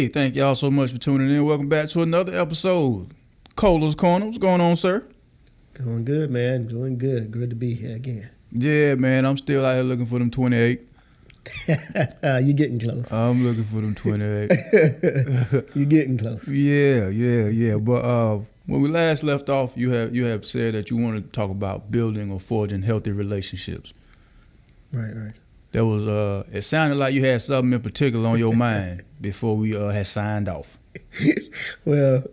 Hey, thank y'all so much for tuning in. Welcome back to another episode. Cola's Corner. What's going on, sir? Doing good, man. Doing good. Good to be here again. Yeah, man. I'm still out here looking for them 28. You're getting close. I'm looking for them 28. You're getting close. Yeah. But when we last left off, you have said that you wanted to talk about building or forging healthy relationships. Right. That was it sounded like you had something in particular on your mind before we had signed off. Well,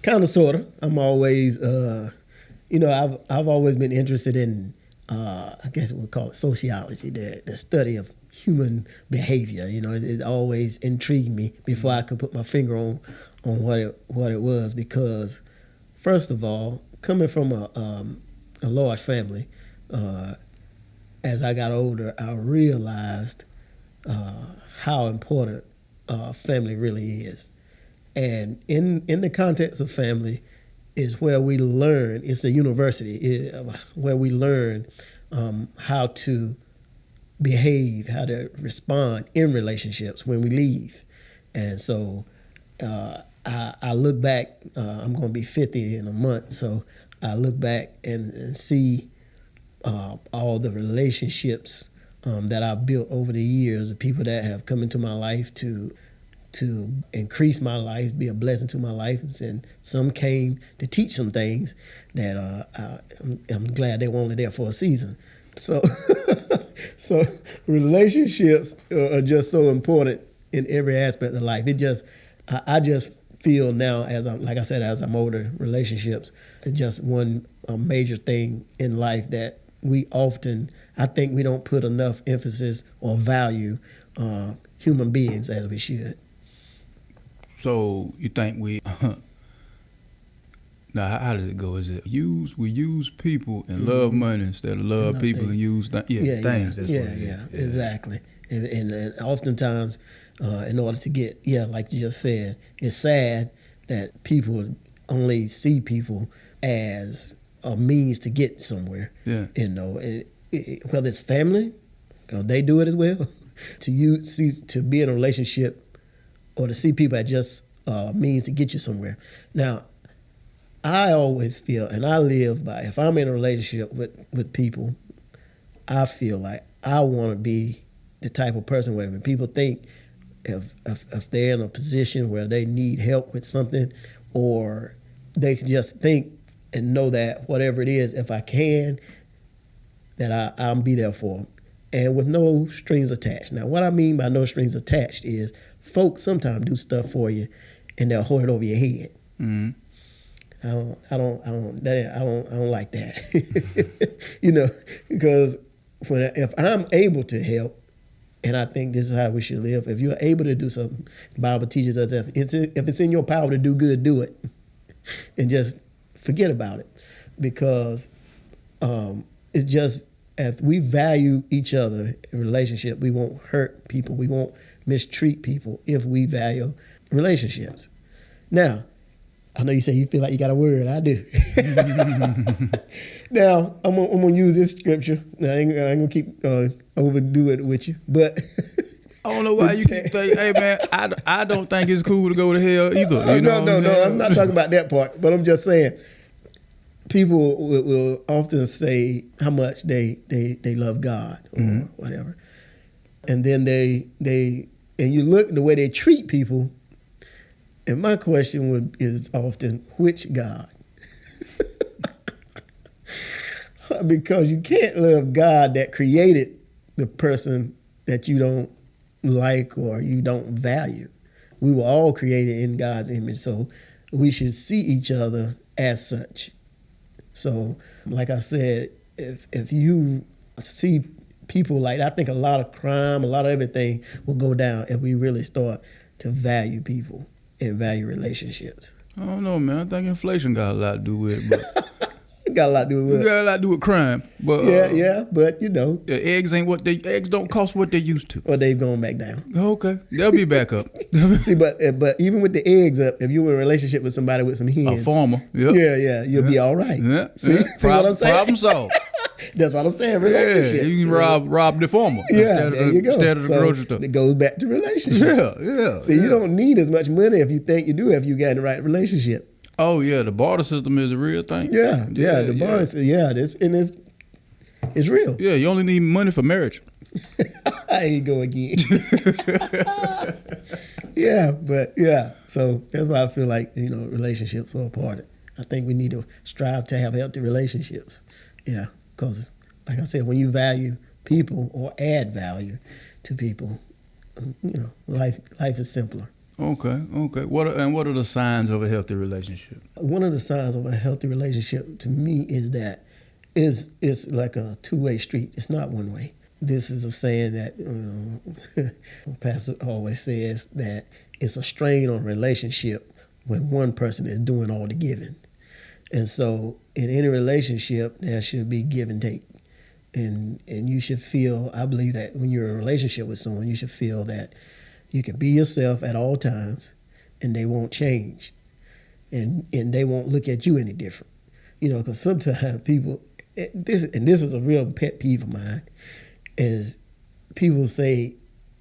kind of, sort of. I'm always, I've always been interested in, I guess we'll call it sociology, the study of human behavior. It always intrigued me before I could put my finger on what it was, because first of all, coming from a large family, as I got older, I realized how important family really is. And in the context of family is where we learn, it's the university, where we learn how to behave, how to respond in relationships when we leave. And so I look back, I'm going to be 50 in a month, so I look back and see all the relationships that I've built over the years, the people that have come into my life to increase my life, be a blessing to my life, and some came to teach some things that I'm glad they were only there for a season. So, so relationships are just so important in every aspect of life. I just feel now, as I'm older, relationships is just one major thing in life that I think we don't put enough emphasis or value human beings as we should. So you think we now how does it go? Is it we use people and love money instead of love people and use things? That's what it is. Yeah, exactly. And oftentimes, in order to get like you just said, it's sad that people only see people as a means to get somewhere. Yeah. Whether it's family, they do it as well. To be in a relationship or to see people as just means to get you somewhere. Now, I always feel, and I live by, if I'm in a relationship with people, I feel like I want to be the type of person where when people think if they're in a position where they need help with something, or they can just think and know that whatever it is, if I can, that I'll be there for them. And with no strings attached. Now, what I mean by no strings attached is folks sometimes do stuff for you and they'll hold it over your head. Mm-hmm. I don't like that. Because if I'm able to help, and I think this is how we should live, if you're able to do something, the Bible teaches us if it's in your power to do good, do it. And just forget about it. Because it's just, if we value each other in relationship, we won't hurt people. We won't mistreat people if we value relationships. Now, I know you say you feel like you got a word. I do. Now, I'm gonna use this scripture. Now, I ain't gonna keep overdo it with you, but I don't know why you keep saying, hey man, I don't think it's cool to go to hell either. No, I'm not talking about that part, but I'm just saying, people will often say how much they love God or whatever. And then and you look at the way they treat people, and my question is often, which God? Because you can't love God that created the person that you don't like or you don't value. We were all created in God's image, so we should see each other as such. So, like I said, if you see people like that, I think a lot of crime, a lot of everything will go down if we really start to value people and value relationships. I don't know, man. I think inflation got a lot to do with it. But It got a lot to do with it. Got a lot to do with crime. But yeah, but the eggs don't cost what they used to. Or they've gone back down. Okay, they'll be back up. See, but even with the eggs up, if you were in a relationship with somebody with some hens, a farmer, you'll be all right. Yeah. See what I'm saying? Problem solved. That's what I'm saying. Yeah, Relationships. you can rob the former Yeah, there you go. instead of the So grocery store. it goes back to relationships. Yeah. See, you don't need as much money if you think you do if you got in the right relationship. Oh yeah, the barter system is a real thing. Yeah. The bar is it's real. Yeah, you only need money for marriage. There you go again. Yeah. So that's why I feel like, relationships are important. I think we need to strive to have healthy relationships. Yeah, because like I said, when you value people or add value to people, life is simpler. Okay. What are the signs of a healthy relationship? One of the signs of a healthy relationship to me is that it's like a two-way street. It's not one way. This is a saying that Pastor always says that it's a strain on a relationship when one person is doing all the giving. And so in any relationship, there should be give and take. And you should feel, I believe that when you're in a relationship with someone, you should feel that you can be yourself at all times and they won't change. And they won't look at you any different. Because sometimes people, this is a real pet peeve of mine, is people say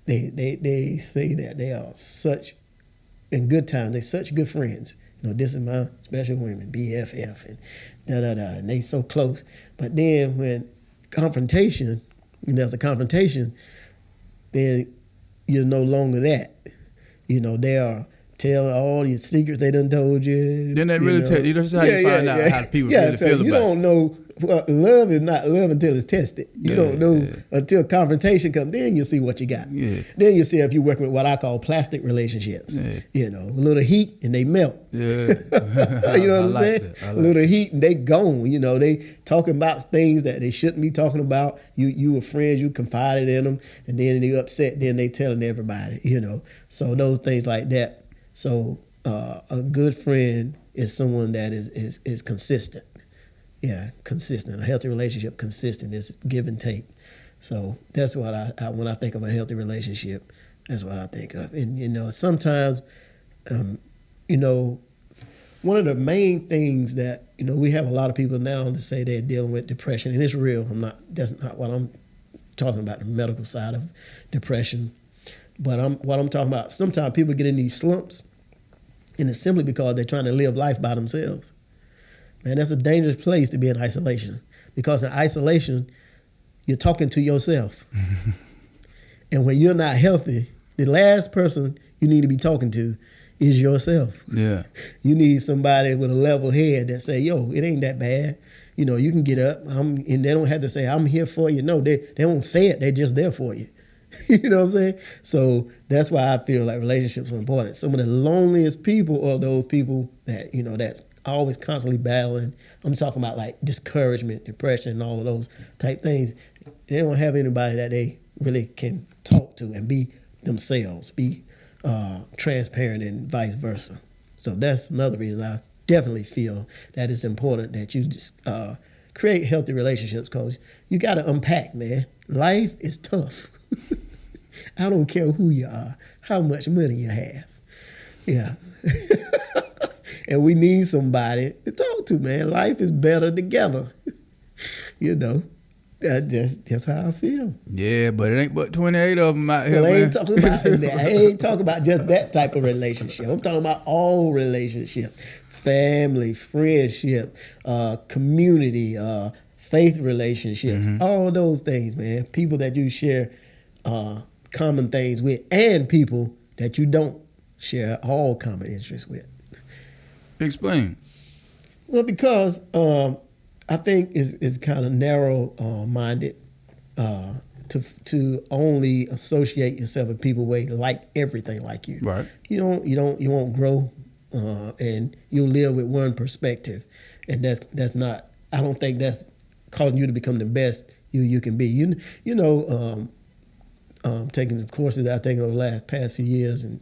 they say that they are such, in good times, they're such good friends. This is my special women, BFF, and and they so close. But then when there's a confrontation, then you're no longer that. They are telling all your secrets they done told you. Then they really tell you. That's how you find out how people really so feel about it. You don't know. Love is not love until it's tested. You don't know until confrontation comes. Then you see what you got. Yeah. Then you see if you're working with what I call plastic relationships. Yeah. A little heat and they melt. Yeah. You know what I'm saying? A little heat and they gone. They talking about things that they shouldn't be talking about. You were friends, you confided in them, and then they upset, then they telling everybody, So those things like that. So a good friend is someone that is consistent. Yeah, consistent. A healthy relationship, consistent, is give and take. So that's what I when I think of a healthy relationship, that's what I think of. And sometimes, one of the main things that we have a lot of people now to say they're dealing with depression, and it's real. That's not what I'm talking about, the medical side of depression. But what I'm talking about, sometimes people get in these slumps, and it's simply because they're trying to live life by themselves. Man, that's a dangerous place to be in isolation, because in isolation, you're talking to yourself. And when you're not healthy, the last person you need to be talking to is yourself. Yeah. You need somebody with a level head that say, yo, it ain't that bad. You can get up, and they don't have to say, I'm here for you. No, they won't say it. They're just there for you. You know what I'm saying? So that's why I feel like relationships are important. Some of the loneliest people are those people that, that's always constantly battling. I'm talking about like discouragement, depression, and all of those type things. They don't have anybody that they really can talk to and be themselves, be transparent, and vice versa. So that's another reason I definitely feel that it's important that you just create healthy relationships, because you got to unpack, man. Life is tough. I don't care who you are, how much money you have. Yeah. And we need somebody to talk to, man. Life is better together. That's how I feel. Yeah, but it ain't but 28 of them out here, Well, I man. ain't talking about just that type of relationship. I'm talking about all relationships. Family, friendship, community, faith relationships, all those things, man. People that you share common things with, and people that you don't share all common interests with. Explain. Well, because I think it's kind of narrow-minded to only associate yourself with people who like everything like you. Right. You won't grow, and you'll live with one perspective, and that's not. I don't think that's causing you to become the best you can be. Taking the courses that I've taken over the past few years and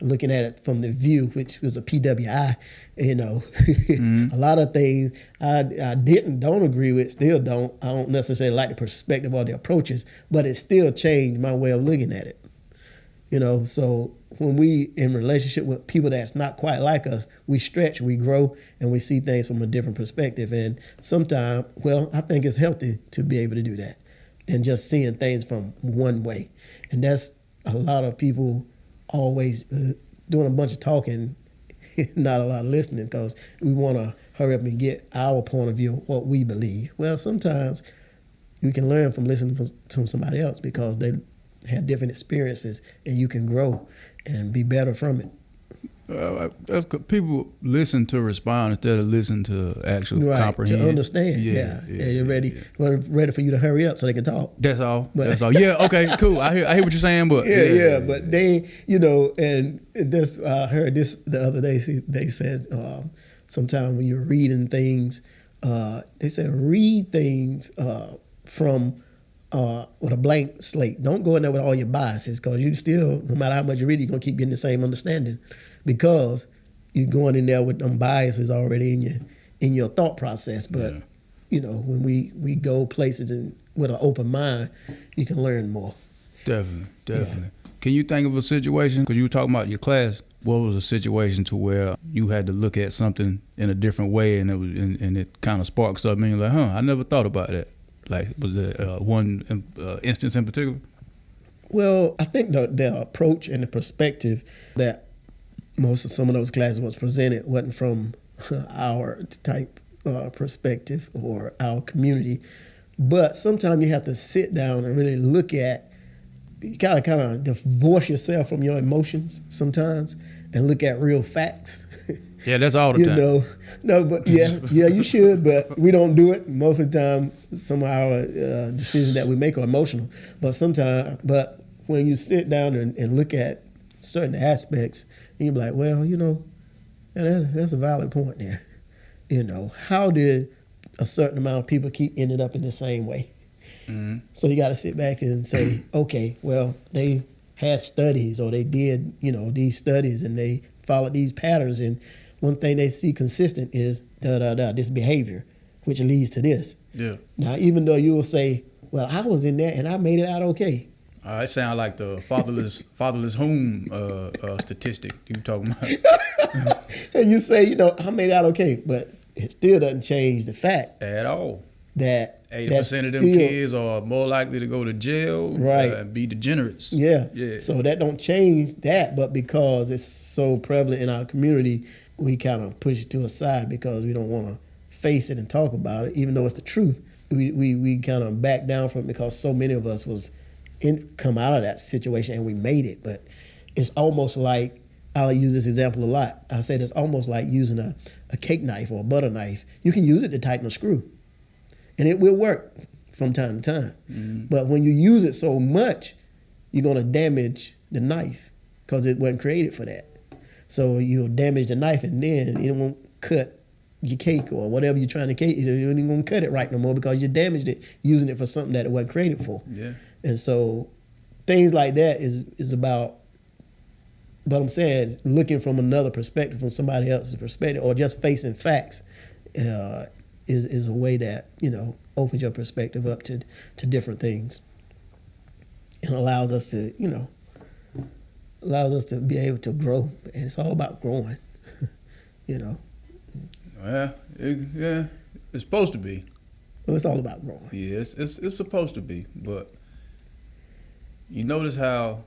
looking at it from the View, which was a PWI, a lot of things I don't agree with, still don't. I don't necessarily like the perspective or the approaches, but it still changed my way of looking at it. You know, so when we in relationship with people that's not quite like us, we stretch, we grow, and we see things from a different perspective. And sometimes, well, I think it's healthy to be able to do that than just seeing things from one way. And that's a lot of people always doing a bunch of talking, not a lot of listening, because we want to hurry up and get our point of view, what we believe. Well, sometimes you can learn from listening to somebody else because they have different experiences, and you can grow and be better from it. That's people listen to respond instead of listen to actually comprehend. To understand. Yeah. They're ready for you to hurry up so they can talk. That's all. That's all. Yeah. Okay. Cool. I hear what you're saying, but But they, and this I heard this the other day. They said sometimes when you're reading things, they said read things from. With a blank slate. Don't go in there with all your biases, because you still, no matter how much you read, you're going to keep getting the same understanding, because you're going in there with them biases already in your thought process. But, when we go places with an open mind, you can learn more. Definitely. Yeah. Can you think of a situation, because you were talking about your class, what was a situation to where you had to look at something in a different way, and it kind of sparked something, and you're like, I never thought about that. Like, was there one instance in particular? Well, I think the approach and the perspective that some of those classes was presented wasn't from our type perspective or our community. But sometimes you have to sit down and really look at, you gotta kind of divorce yourself from your emotions sometimes and look at real facts. Yeah, that's all the time. No, but you should, but we don't do it. Most of the time, some of our decisions that we make are emotional. But when you sit down and look at certain aspects, and you're like, well, that's a valid point there. How did a certain amount of people keep ending up in the same way? Mm-hmm. So you got to sit back and say, okay, well, they had studies, or they did, these studies, and they followed these patterns, and one thing they see consistent is this behavior, which leads to this. Yeah. Now, even though you will say, well, I was in there and I made it out okay. It sounds like the fatherless home statistic you were talking about. And you say, I made it out okay, but it still doesn't change the fact at all that 80% of them kids are more likely to go to jail, right, and be degenerates. Yeah. So that don't change that, but because it's so prevalent in our community, we kind of push it to a side because we don't want to face it and talk about it, even though it's the truth. We kind of back down from it because so many of us come out of that situation and we made it. But it's almost like, I'll use this example a lot. I said it's almost like using a cake knife or a butter knife. You can use it to tighten a screw, and it will work from time to time. Mm-hmm. But when you use it so much, you're going to damage the knife because it wasn't created for that. So you'll damage the knife, and then it won't cut your cake or whatever you're trying to cake. You ain't going to cut it right no more because you damaged it using it for something that it wasn't created for. Yeah. And so things like that is about, but I'm saying, looking from another perspective, from somebody else's perspective, or just facing facts is a way that, opens your perspective up to different things and allows us to be able to grow. And it's all about growing, Well, it's supposed to be. Well, it's all about growing. Yeah, it's supposed to be. But you notice how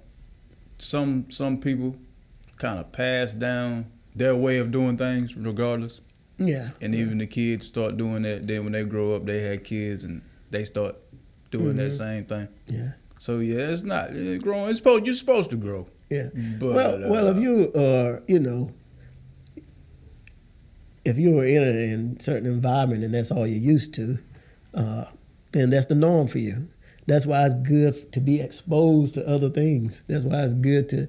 some people kind of pass down their way of doing things regardless. Yeah. And even the kids start doing that. Then when they grow up, they had kids and they start doing that same thing. Yeah. So it's not growing. You're supposed to grow. Yeah. But, well, if you are, if you are in a certain environment and that's all you're used to, then that's the norm for you. That's why it's good to be exposed to other things. That's why it's good to,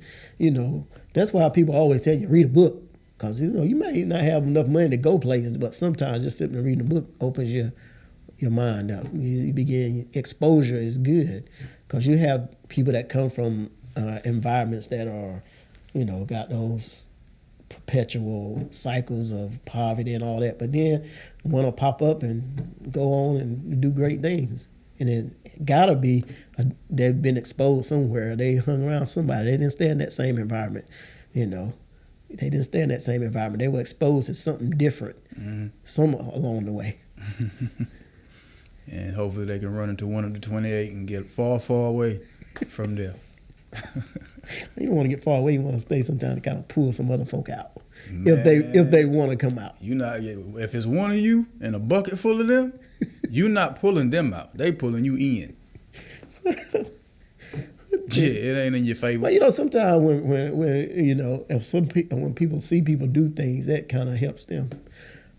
that's why people always tell you, read a book. Because, you may not have enough money to go places, but sometimes just sitting and reading a book opens your mind up. You begin, exposure is good. Because you have people that come from environments that are, got those perpetual cycles of poverty and all that. But then want to pop up and go on and do great things. and it gotta be they've been exposed somewhere. They hung around somebody. They didn't stay in that same environment, you know. They didn't stay in that same environment. They were exposed to something different, some along the way. And hopefully they can run into one of the 28 and get far, far away from there. You don't want to get far away. You want to stay sometime to kind of pull some other folk out, Man, if they want to come out. You not if it's one of you and a bucket full of them, you not pulling them out. They pulling you in. Yeah, it ain't in your favor. Well, you know, sometimes when you know, when people see people do things, that kind of helps them.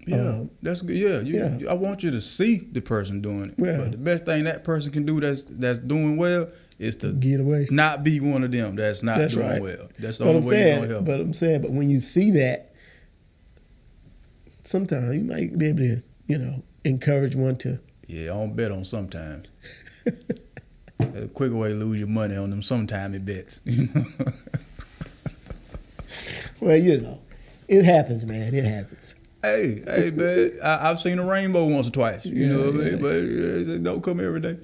Yeah, that's good. Yeah, I want you to see the person doing it. Yeah. But the best thing that person can do that's doing well is to Get away. not be one of them that's not That's doing right. well. That's the only way you're gonna help. But when you see that, sometimes you might be able to, you know, encourage one to. Yeah, I don't bet on sometimes. A quicker way to lose your money on them sometime it bets. You know? Well, you know, it happens, man. It happens. Hey, man, I've seen a rainbow once or twice. You know what I mean? But it don't come every day.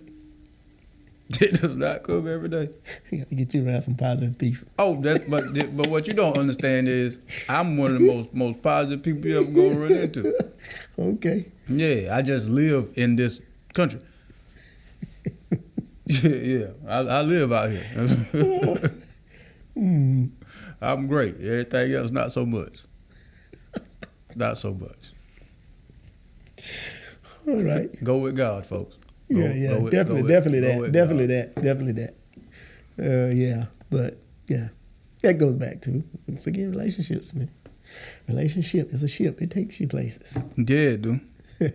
It does not come every day. You got to get you around some positive people. Oh, but what you don't understand is I'm one of the most positive people you ever gonna run into. Okay. Yeah, I just live in this country. Yeah, I live out here. I'm great. Everything else, not so much. Not so much. All right. Go with God, folks. Definitely that. Yeah, but yeah, that goes back to, once again, relationships, man. Relationship is a ship. It takes you places. Yeah, dude. Yeah,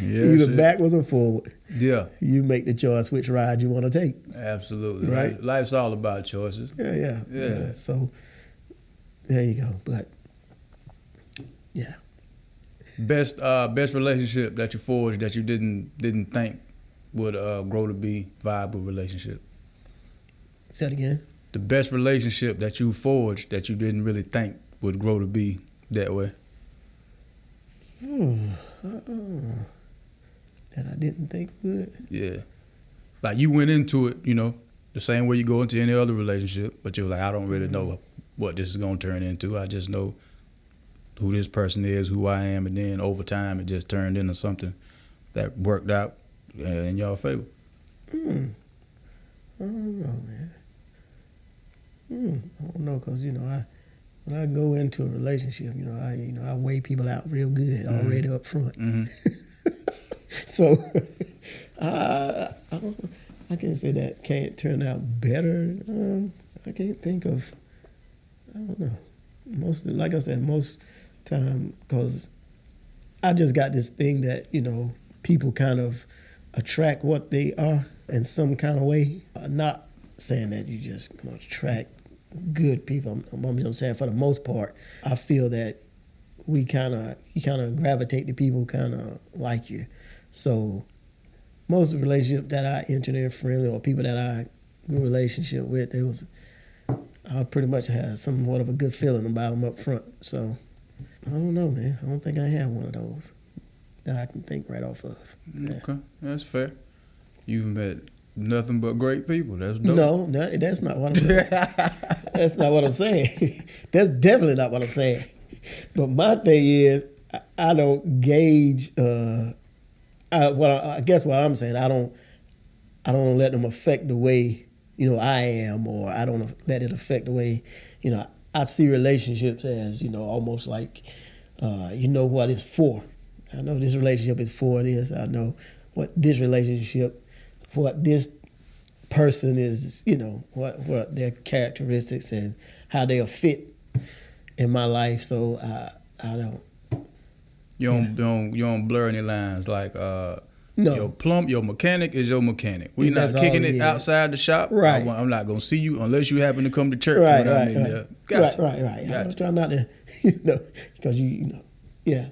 Either backwards or forward. Yeah. You make the choice which ride you want to take. Absolutely. Right. Life's all about choices. Yeah. So there you go. But yeah. Best relationship that you forged that you didn't think would grow to be viable relationship. Say that again. The best relationship that you forged that you didn't really think would grow to be that way. That I didn't think would. Yeah. Like you went into it, you know, the same way you go into any other relationship, but you're like, I don't really know what this is going to turn into. I just know who this person is, who I am, and then over time it just turned into something that worked out in y'all favor. I don't know, man. I don't know, cause you know, when I go into a relationship, I weigh people out real good already up front. So I don't know. I can't say that can't turn out better. I can't think of. I don't know. Like I said, most time, because I just got this thing that, you know, people kind of attract what they are in some kind of way. Not saying that you just going to attract good people. I'm saying for the most part, I feel that you kind of gravitate to people kind of like you. So most of the relationships that I entered in friendly or people that I grew a relationship with, I pretty much had somewhat of a good feeling about them up front. So I don't know, man. I don't think I have one of those that I can think right off of. Yeah. Okay, that's fair. You've met nothing but great people. That's dope. No, that's not what I'm saying. That's not what I'm saying. That's definitely not what I'm saying. But my thing is, I don't gauge. I guess what I'm saying, I don't let them affect the way, you know, I am, or I don't let it affect the way, you know, I see relationships as, you know, almost like, you know what it's for. I know this relationship is for this. I know what this relationship, what this person is, you know, what their characteristics and how they'll fit in my life. So I don't. You don't blur any lines like No. Your mechanic is your mechanic. We And not that's all kicking he it is. outside the shop. Right. I'm not gonna see you unless you happen to come to church Right, when I'm right, in right. there. Gotcha. Right. Gotcha. I'm trying not to, you know, because you know, yeah.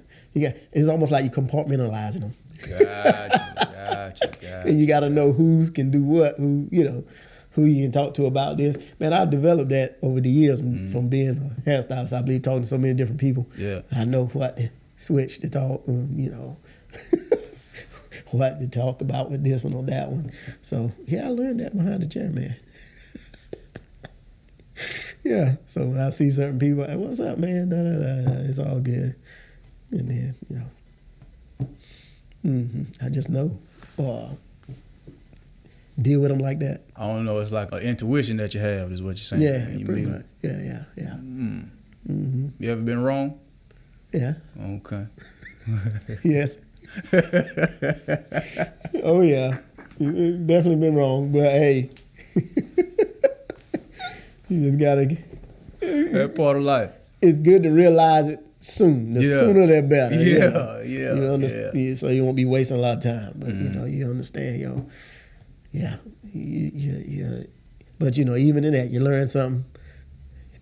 It's almost like you compartmentalizing them. Gotcha. And you got to know who's can do what, who you can talk to about this. Man, I've developed that over the years from being a hairstylist. I believe talking to so many different people. Yeah. I know what to switch to talk, you know, what to talk about with this one or that one. So yeah, I learned that behind the chair, man. Yeah. So when I see certain people, hey, what's up, man? Da, da, da, da, it's all good. And then, I just know. Deal with them like that. I don't know. It's like an intuition that you have, is what you're saying. Yeah, You pretty mean- much. Yeah. You ever been wrong? Yeah. Okay. Yes. Oh yeah. Definitely been wrong, but hey, you just gotta. That part of life. It's good to realize it soon. The Yeah. sooner the better. Yeah. You understand? Yeah, so you won't be wasting a lot of time. But you understand, Yeah. But even in that, you learn something,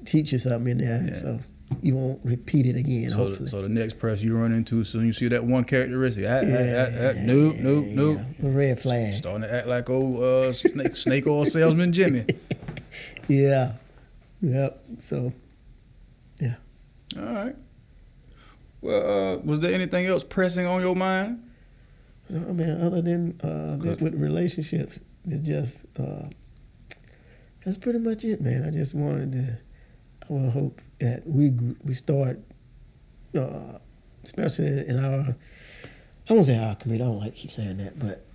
teach you something in there, so you won't repeat it again. So, hopefully. so the next person you run into, soon you see that one characteristic. Nope. A red flag. Starting to act like old snake oil salesman Jimmy. Yeah. Yep. So, yeah. All right. Well, was there anything else pressing on your mind? I mean, other than that with relationships, it's just that's pretty much it, man. I just wanted to. I want to hope that we start, especially in our. I won't say our community. I don't like to keep saying that, but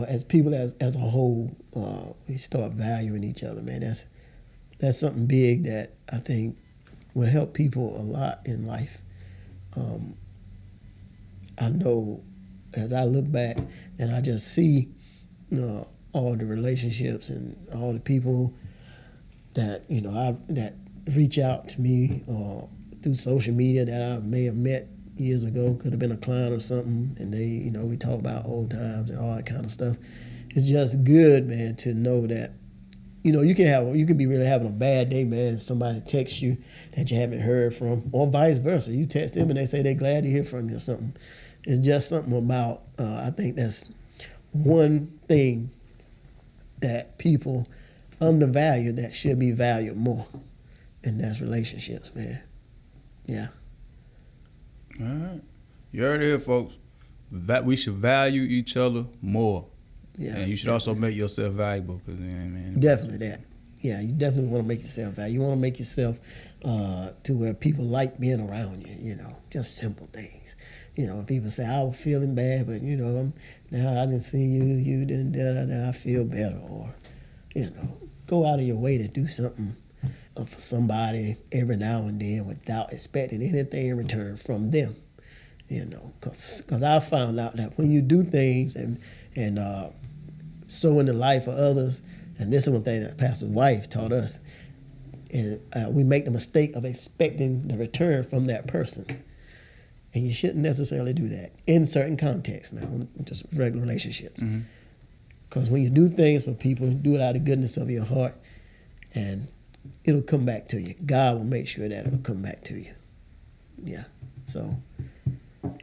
as people as a whole, we start valuing each other, man. That's something big that I think will help people a lot in life. I know as I look back and I just see all the relationships and all the people that that reach out to me through social media that I may have met years ago, could have been a client or something, and they we talk about old times and all that kind of stuff. It's just good, man, to know that you can be really having a bad day, man, and somebody texts you that you haven't heard from, or vice versa. You text them and they say they're glad to hear from you or something. It's just something about, I think that's one thing that people undervalue that should be valued more, and that's relationships, man. Yeah. All right. You heard it here, folks. That we should value each other more. Yeah. And you should also make yourself valuable. Cause, man, Definitely that. Yeah, you definitely want to make yourself valuable. You want to make yourself to where people like being around you, just simple things. People say, I was feeling bad, but, now I didn't see you didn't, I feel better. Or, go out of your way to do something for somebody every now and then without expecting anything in return from them. Because I found out that when you do things and sow in the life of others, and this is one thing that Pastor's wife taught us, and we make the mistake of expecting the return from that person. And you shouldn't necessarily do that in certain contexts now, just regular relationships. Because when you do things for people, you do it out of the goodness of your heart, and it'll come back to you. God will make sure that it'll come back to you. Yeah. So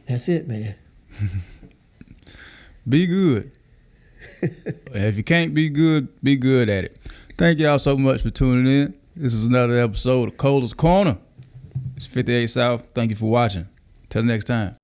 that's it, man. Be good. And if you can't be good at it. Thank y'all so much for tuning in. This is another episode of Cole's Corner. It's 58 South. Thank you for watching. Till next time.